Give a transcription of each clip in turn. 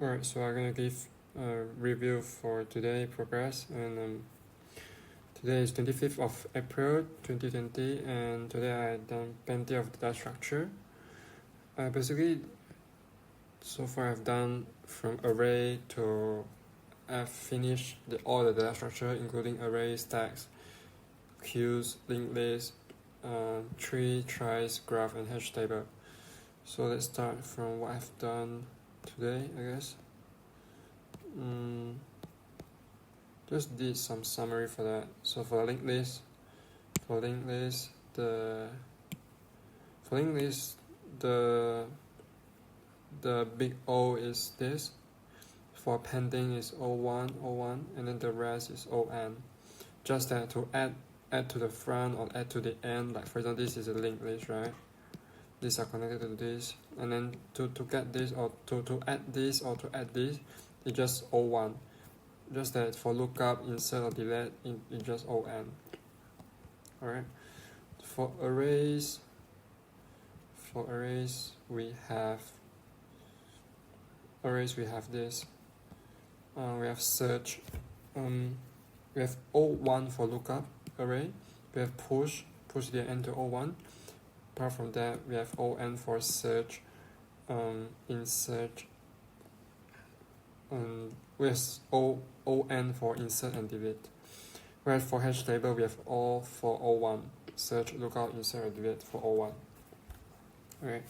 Alright, so I'm gonna give a review for today progress, and today is 25th of April 2020, and today I done plenty of data structure. Basically, so far I've done from array to I've finished all the data structure, including arrays, stacks, queues, linked lists, tree, tries, graph, and hash table. So let's start from what I've done today, I guess. Just did some summary for that. So for linked list, the big O is this. For pending is O1, and then the rest is ON. Just that to add to the front or add to the end, like for example this is a linked list, right? These are connected to this, and then to get this or to add this or to add this, it's just O1. Just that for lookup, insert or delete, it's just ON. Alright. For arrays we have this. We have search. We have O1 for lookup array. We have push the end to O1. Apart from that, we have ON for search, insert. We have ON for insert and delete. Whereas for hash table, we have O for O1, search, lookup, insert, and delete for O1. Alright.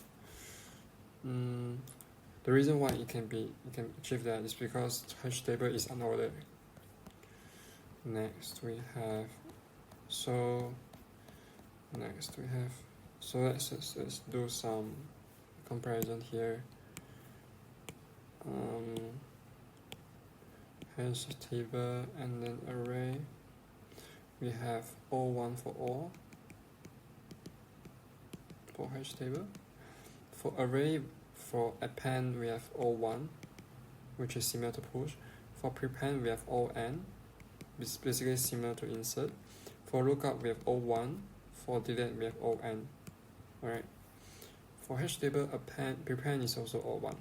The reason why you can achieve that is because hash table is unordered. Next we have let's do some comparison here. Hash table and then array. We have O1 for all for hash table. For array, for append we have O1, which is similar to push. For prepend we have ON, which is basically similar to insert. For lookup we have O1. For delete we have ON. Alright. For hash table, prepend is also O1.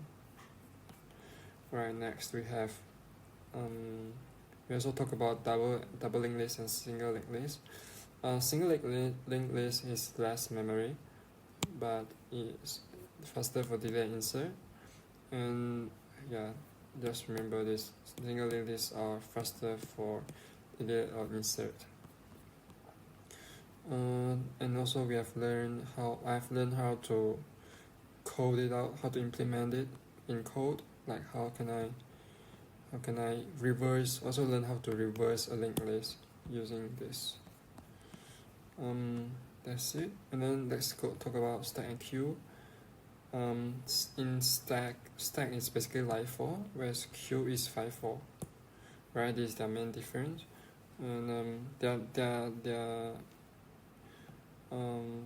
Alright, next we have we also talk about double linked list and single linked list. Single linked list is less memory, but it's faster for delete and insert. And yeah, just remember this: single linked lists are faster for delete or insert. And also I've learned how to code it out, how to implement it in code. Like how can I reverse? Also learn how to reverse a linked list using this. That's it. And then let's go talk about stack and queue. In stack is basically LIFO, whereas queue is FIFO. Right, this is the main difference. And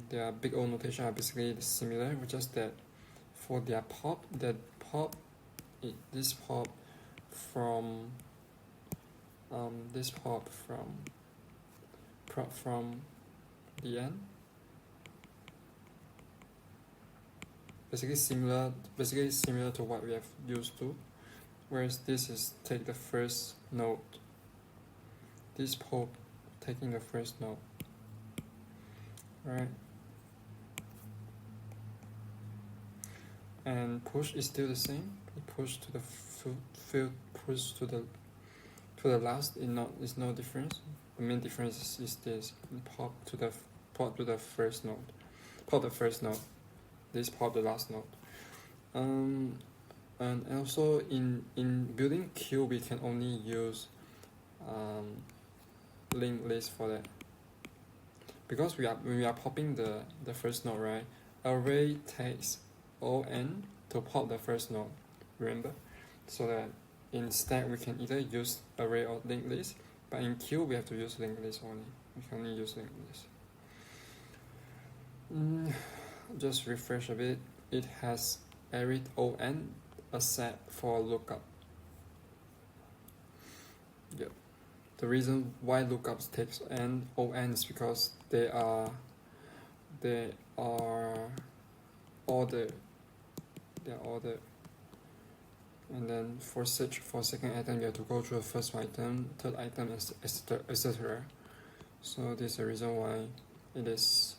their big O notation are basically similar, just that for their pop, this pop from the end, basically similar to what we have used to, whereas this is take the first node, this pop taking the first node. Right, and push is still the same. Push to the push to the last is no difference. The main difference is this: pop to the first node, pop the first node, this pop the last node. And also in building queue, we can only use linked list for that, because when we are popping the first node, right? Array takes ON to pop the first node. Remember, so that in stack we can either use array or linked list, but in queue we have to use linked list only. We can only use linked list. Just refresh a bit. It has array ON except for lookup. Yep. The reason why lookups takes ON is because they are ordered. And then for search for second item, you have to go through the first item, third item, etc. So this is the reason why it is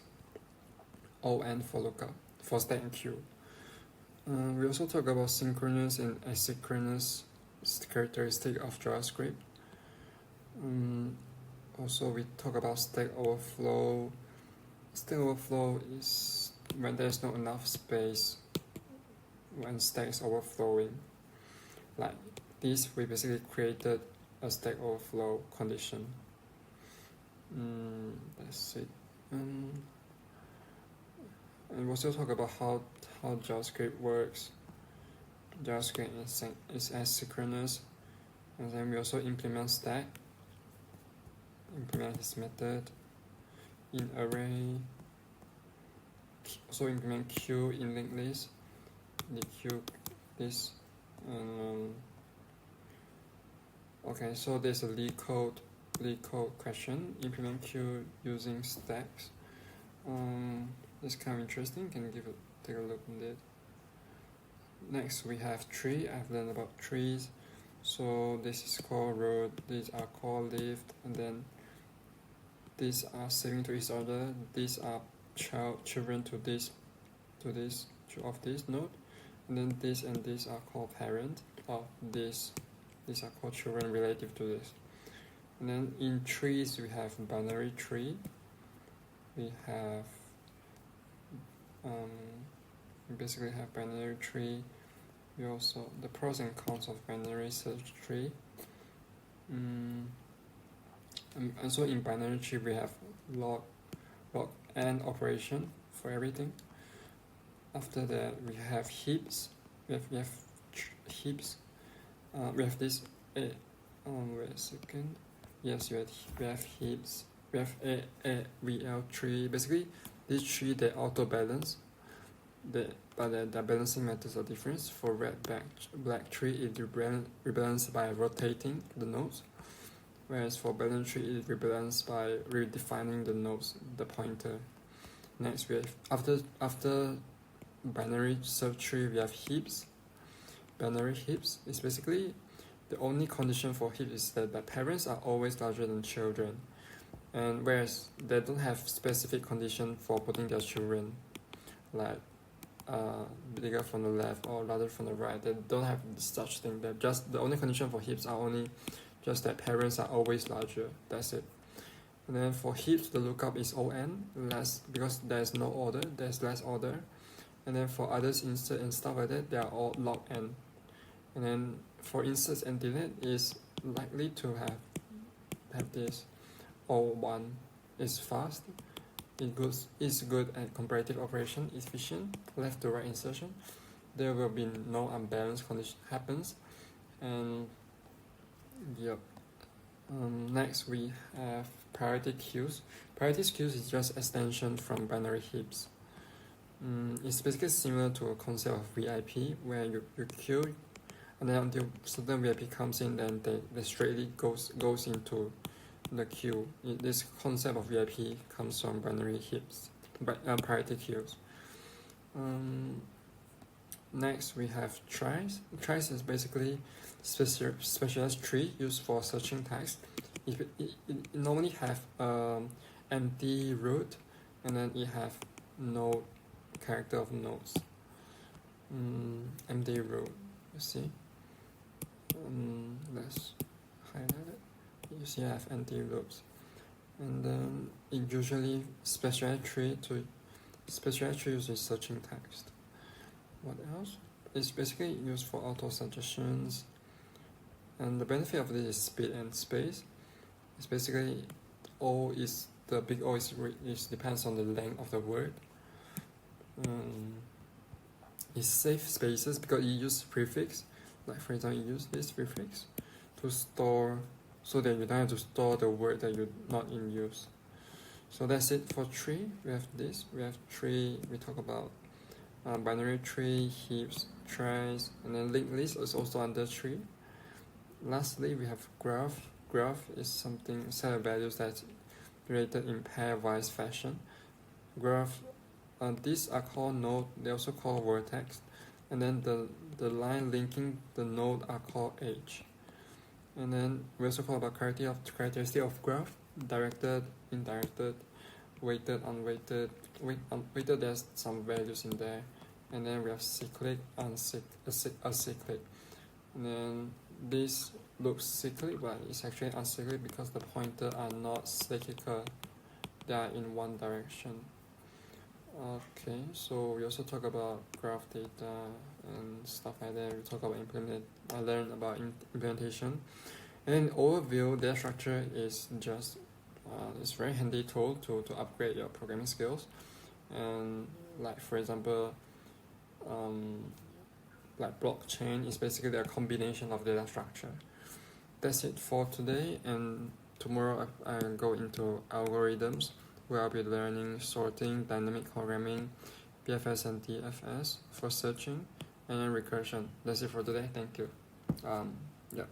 ON for lookup for stack and queue. We also talk about synchronous and asynchronous characteristic of JavaScript. Also, we talk about Stack Overflow. Stack Overflow is when there's not enough space when stack is overflowing. Like this, we basically created a Stack Overflow condition. That's it. And we also talk about how JavaScript works. JavaScript is asynchronous, and then we also implement stack, implement this method in array, also implement queue in linked list, the queue this, and okay, so there's a LeetCode question, implement queue using stacks. It's kind of interesting. Can you take a look at it? Next we have tree. I've learned about trees. So this is called root, these are called leaf, and then these are saving to each other. These are children to this of this node, and then this and this are called parent of this. These are called children relative to this. And then in trees we have binary tree. We have we basically have binary tree. We also the pros and cons of binary search tree. And so in binary tree we have log n operation for everything. After that we have heaps. We have heaps. We have this. Wait a second. Yes, we have heaps. We have AVL tree. Basically, this tree they auto balance. But the balancing methods are different. For red black tree, it rebalance by rotating the nodes, whereas for balanced tree, it rebalance by redefining the nodes, the pointer. Next, we have after binary search tree, we have heaps. Binary heaps is basically the only condition for heaps is that the parents are always larger than children, and whereas they don't have specific condition for putting their children, like bigger from the left or larger from the right. They don't have such thing. They're just the only condition for heaps are only just that parents are always larger. That's it. And then for heaps, the lookup is on less because there's no order. There's less order. And then for others, insert and stuff like that, they are all log n. And then for inserts and delete is likely to have this O1 is fast. It's good at comparative operation, efficient, left to right insertion. There will be no unbalanced condition happens. And yep. Next we have priority queues. Priority queues is just extension from binary heaps. It's basically similar to a concept of VIP where you queue, and then until certain VIP comes in, then they straightly goes into the queue. This concept of VIP comes from binary heaps, priority queues. Next we have tries. Tries is basically specialized tree used for searching text. It normally have empty root, and then it have node character of nodes. Empty root. You see. Let's highlight it. You see I have empty loops, and then it usually specialized tree uses searching text. What else? It's basically used for auto suggestions, and the benefit of this is speed and space. It's basically the big O is depends on the length of the word. It saves spaces because you use prefix. Like for example, you use this prefix to store, so that you don't have to store the word that you're not in use. So that's it for tree. We have this. We have tree. We talk about binary tree, heaps, tries, and then linked list is also under tree. Lastly, we have graph. Graph is something set of values that's related in pairwise fashion. Graph. These are called node. They also call vertex. and then the line linking the node are called edge. And then we also talk about characteristic of graph: directed, indirected, weighted, unweighted. Weighted, there's some values in there, and then we have cyclic, acyclic. And then this looks cyclic, but it's actually acyclic because the pointers are not cyclical; they are in one direction. Okay, so we also talk about graph data and stuff like that. We talk about learn about implementation. And in overview, data structure is just it's very handy tool to upgrade your programming skills. And like for example, like blockchain is basically a combination of data structure. That's it for today, and tomorrow I'll go into algorithms, where I'll be learning sorting, dynamic programming, BFS and DFS for searching, and then recursion. That's it for today. Thank you. Yeah.